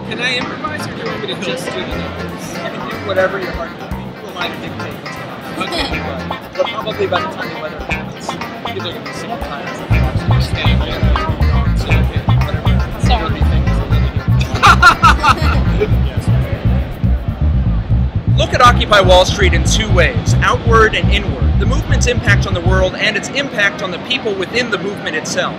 Can I improvise, or do you want me to just do the numbers? You can do whatever your heart will like dictate. Okay. But probably by the time the weather happens, either going to be some times or stand there, so okay, whatever. Sorry. Look at Occupy Wall Street in two ways, outward and inward. The movement's impact on the world and its impact on the people within the movement itself.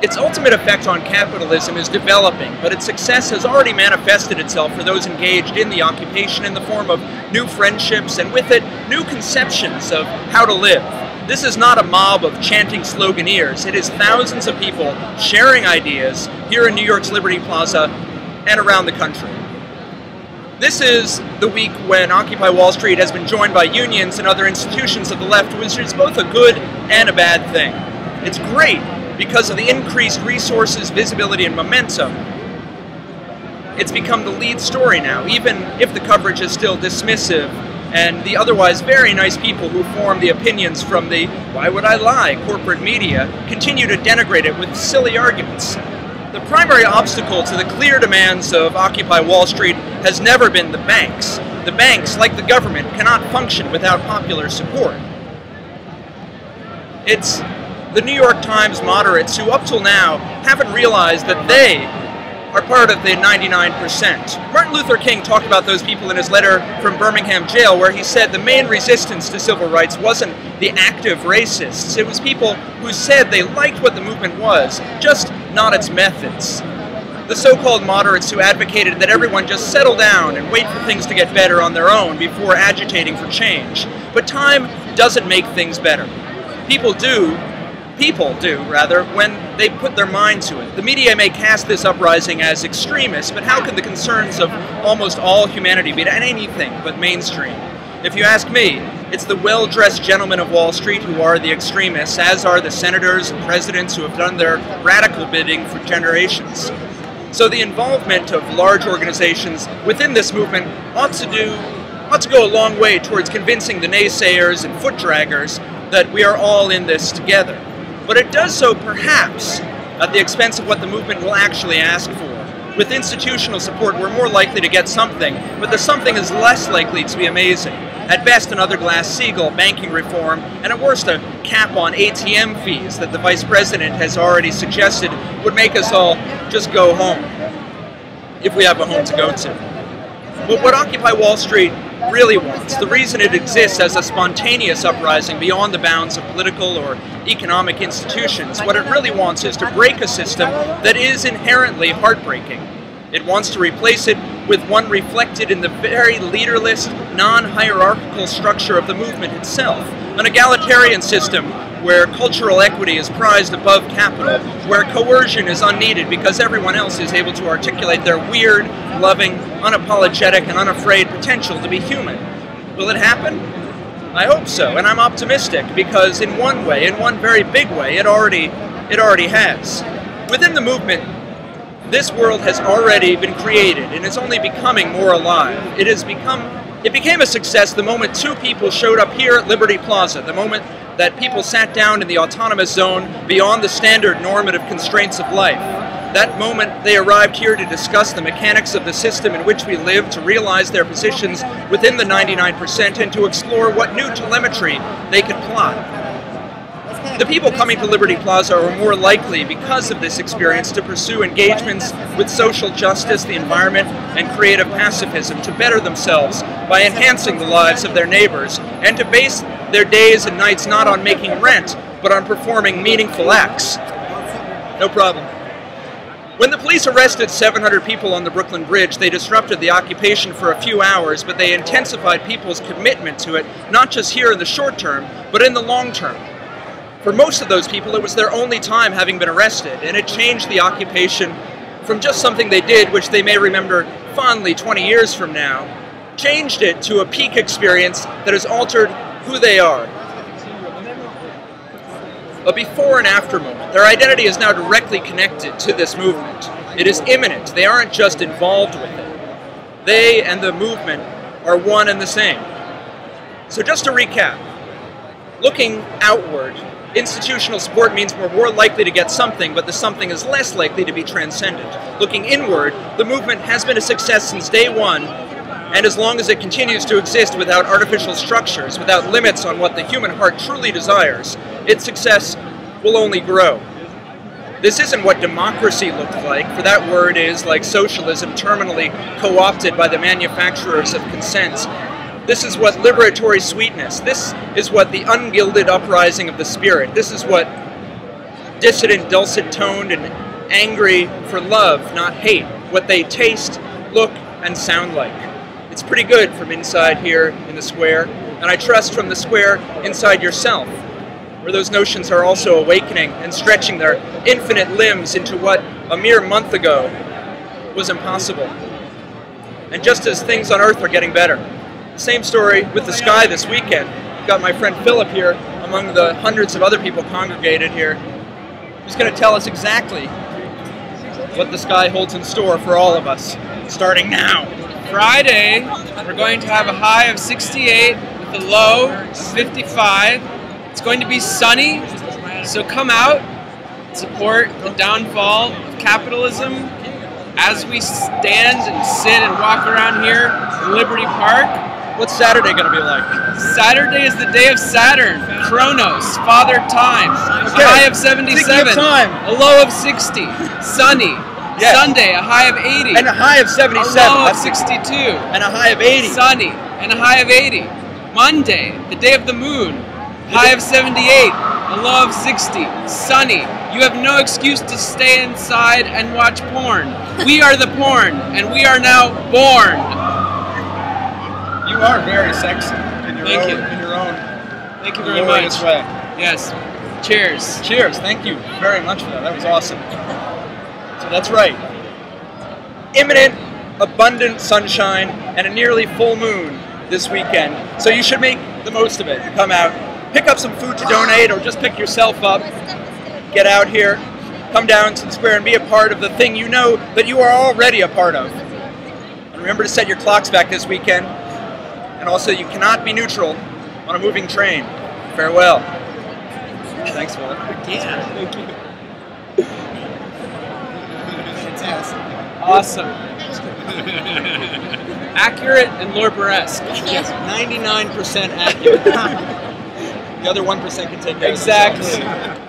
Its ultimate effect on capitalism is developing, but its success has already manifested itself for those engaged in the occupation in the form of new friendships and with it, new conceptions of how to live. This is not a mob of chanting sloganeers. It is thousands of people sharing ideas here in New York's Liberty Plaza and around the country. This is the week when Occupy Wall Street has been joined by unions and other institutions of the left, which is both a good and a bad thing. It's great because of the increased resources, visibility, and momentum. It's become the lead story now, even if the coverage is still dismissive, and the otherwise very nice people who form the opinions from the "why would I lie" corporate media continue to denigrate it with silly arguments. The primary obstacle to the clear demands of Occupy Wall Street has never been the banks. The banks, like the government, cannot function without popular support. It's the New York Times moderates who, up till now, haven't realized that they are part of the 99%. Martin Luther King talked about those people in his letter from Birmingham jail, where he said the main resistance to civil rights wasn't the active racists. It was people who said they liked what the movement was, just not its methods. The so-called moderates who advocated that everyone just settle down and wait for things to get better on their own before agitating for change. But time doesn't make things better. People do, when they put their mind to it. The media may cast this uprising as extremist, but how can the concerns of almost all humanity be anything but mainstream? If you ask me, it's the well-dressed gentlemen of Wall Street who are the extremists, as are the senators and presidents who have done their radical bidding for generations. So the involvement of large organizations within this movement ought to go a long way towards convincing the naysayers and foot-draggers that we are all in this together. But it does so perhaps at the expense of what the movement will actually ask for. With institutional support, we're more likely to get something, but the something is less likely to be amazing. At best, another Glass-Steagall banking reform, and at worst, a cap on ATM fees that the Vice President has already suggested would make us all just go home, if we have a home to go to. But what Occupy Wall Street really wants, the reason it exists as a spontaneous uprising beyond the bounds of political or economic institutions, what it really wants is to break a system that is inherently heartbreaking. It wants to replace it with one reflected in the very leaderless, non-hierarchical structure of the movement itself, an egalitarian system where cultural equity is prized above capital, where coercion is unneeded because everyone else is able to articulate their weird, loving, unapologetic, and unafraid potential to be human. Will it happen? I hope so, and I'm optimistic because in one way, in one very big way, it already has. Within the movement, this world has already been created and is only becoming more alive. It became a success the moment two people showed up here at Liberty Plaza, the moment that people sat down in the autonomous zone beyond the standard normative constraints of life. That moment they arrived here to discuss the mechanics of the system in which we live, to realize their positions within the 99%, and to explore what new telemetry they could plot. The people coming to Liberty Plaza are more likely, because of this experience, to pursue engagements with social justice, the environment, and creative pacifism, to better themselves by enhancing the lives of their neighbors, and to base their days and nights not on making rent, but on performing meaningful acts. No problem. When the police arrested 700 people on the Brooklyn Bridge, they disrupted the occupation for a few hours, but they intensified people's commitment to it, not just here in the short term, but in the long term. For most of those people, it was their only time having been arrested, and it changed the occupation from just something they did, which they may remember fondly 20 years from now, changed it to a peak experience that has altered who they are. A before and after moment. Their identity is now directly connected to this movement. It is imminent. They aren't just involved with it. They and the movement are one and the same. So just to recap, looking outward, Institutional support means we're more likely to get something, but the something is less likely to be transcendent. Looking inward, the movement has been a success since day one, and as long as it continues to exist without artificial structures, without limits on what the human heart truly desires, its success will only grow. This isn't what democracy looked like, for that word is, like socialism, terminally co-opted by the manufacturers of consent. This is what liberatory sweetness, this is what the ungilded uprising of the spirit, this is what dissident, dulcet-toned, and angry for love, not hate, what they taste, look, and sound like. It's pretty good from inside here in the square, and I trust from the square inside yourself, where those notions are also awakening and stretching their infinite limbs into what a mere month ago was impossible. And just as things on Earth are getting better, same story with the sky this weekend. I've got my friend Philip here among the hundreds of other people congregated here, who's going to tell us exactly what the sky holds in store for all of us, starting now. Friday, we're going to have a high of 68 with a low of 55. It's going to be sunny, so come out, support the downfall of capitalism as we stand and sit and walk around here in Liberty Park. What's Saturday going to be like? Saturday is the day of Saturn, Chronos, Father Time. Okay. A high of 77, a low of 60, sunny. Yes. Sunday, a high of 80. And a high of 77. A low of 62. And a high of 80. Sunny, and a high of 80. Monday, the day of the moon, high of 78, a low of 60. Sunny. You have no excuse to stay inside and watch porn. We are the porn, and we are now born. You are very sexy in your Thank own, you. in your own Thank you very glorious much. way. Yes. Cheers. Cheers. Thank you very much for that. That was awesome. So that's right. Imminent, abundant sunshine and a nearly full moon this weekend. So you should make the most of it. Come out, pick up some food to donate, or just pick yourself up. Get out here, come down to the square and be a part of the thing you know that you are already a part of. And remember to set your clocks back this weekend. And also, you cannot be neutral on a moving train. Farewell. Thanks, Philip. Yeah. Thank you. Awesome. Accurate and Lorber-esque. Yes, 99% accurate. The other 1% can take care of Exactly. themselves.